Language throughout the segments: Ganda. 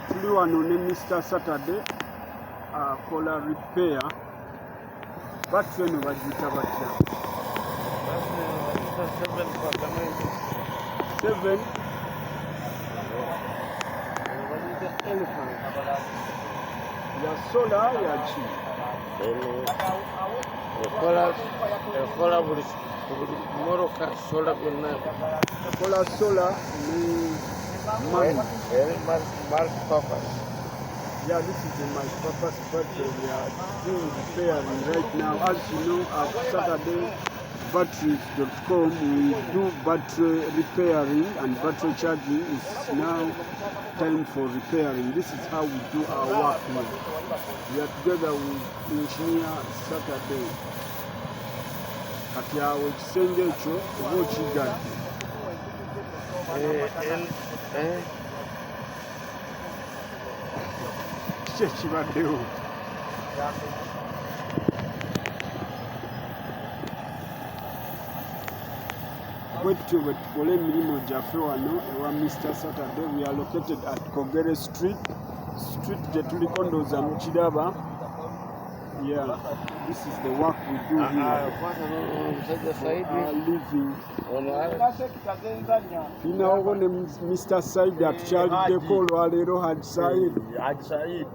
tuli wano ne Mr. Saturday akola repair. Battery eno bagiyita batya? 7 ya sola ya ki? Ekola buli moroka sola byonna. Ekola sola ne multi-purpose. Yeah, this is the multi-purpose battery we are doing repairing right now. As you know, at SaturdayBatteries.com we do battery repairing and battery charging. Is now time for repairing. This is how we do our work here. We are together with engineer Saturday. Kati awo ekisenge ekyo oba okigadde. Kiki ekibaddewo? Bwe tutyo bwe tukola emirimu gyaffe wano ewa Mr. Saturday. We are located at Kogere Street gye tuliko ndowooza mukiraba. Yeah, this is the work we do here. Living. Inawo ne Mr. Said atukyaliddeko olwaleero. Haji Said.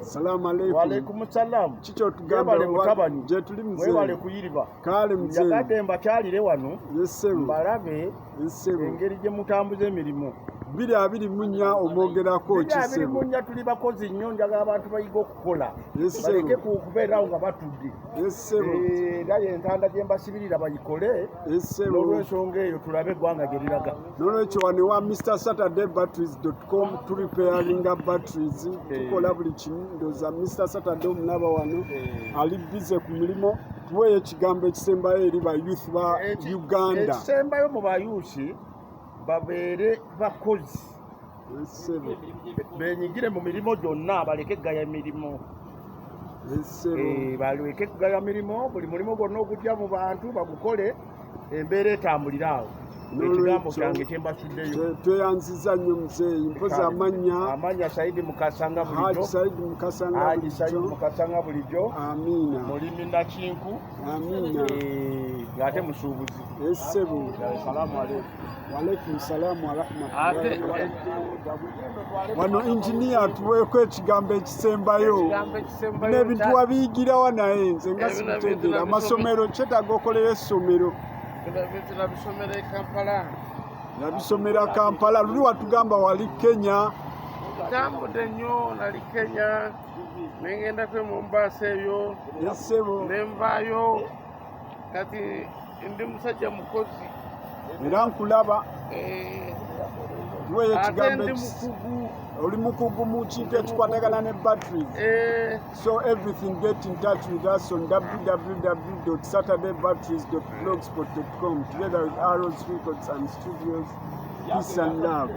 Salamu alaikum. Walaikum salam. Kikyo tugamba mutabani. Gye tuli mzee. Mwebale kuyiriba. Kale mzee. Njagadde mbakyalire wano. Yessebu. Mbalabe. Yessebu. Engeri gye mutambuza emirimu. 224 omwogerako Kisebo. 224 tuli bakozi nnyo, njagala abantu bayiga okukola. Baleke kubeerawo nga batudde. Era y'entanda gye mbasibirira bayikole. N'olw'ensonga eyo tulabe eggwanga gye liraga. N'olwekyo wano ewa Mr. SaturdayBatteries.com tu repairinga batteries. Tukola buli kimu. Ndowooza Mr. Saturday omulaba wano ali bize ku milimo. Tuweeyo ekigambo ekisembayo eri ba youth ba Uganda. Ekisembayo mu bayuusi babeere bakozi, benyigire mu mirimu gyonna, baleke eggaya emirimu. Baleke eggaya emirimu, buli mulimu gwonna ogujja mu bantu bagukole, embeera etambulira awo. Ekigambo kyange kye mbasuddeyo. Tweyanziza nnyo muzeeyi. Mpozi amanya Saidi Mukasanga bulijjo. Haji Saidi Mukasanga bulijjo. Amiina. Mulimi Nakinku. Amiina. Ate musuubuzi. Essebo. Salaamu alaikum. Walaikum salaamu wa rahmatullahi. Wano engineer atuweeko ekigambo ekisembayo. N'ebintu wabiyigira naye nze nga sibitegera. Amasomero kyetaaga okolera essomero. Nabisomera Kampala. Luli watugamba wali Kenya. Tambudde nnyo nali Kenya, nengendako Mombasa eyo. Yesebo. Nenvaayo kati ndi musajja mukozi. Era nkulaba. Tuweeyo ekigambo oli mukugu mu kintu ekikwatagana ne batteries. So everything, get in touch with us on www.saturdaybatteries.blogspot.com together with Arrows Records and Studios. Peace and love.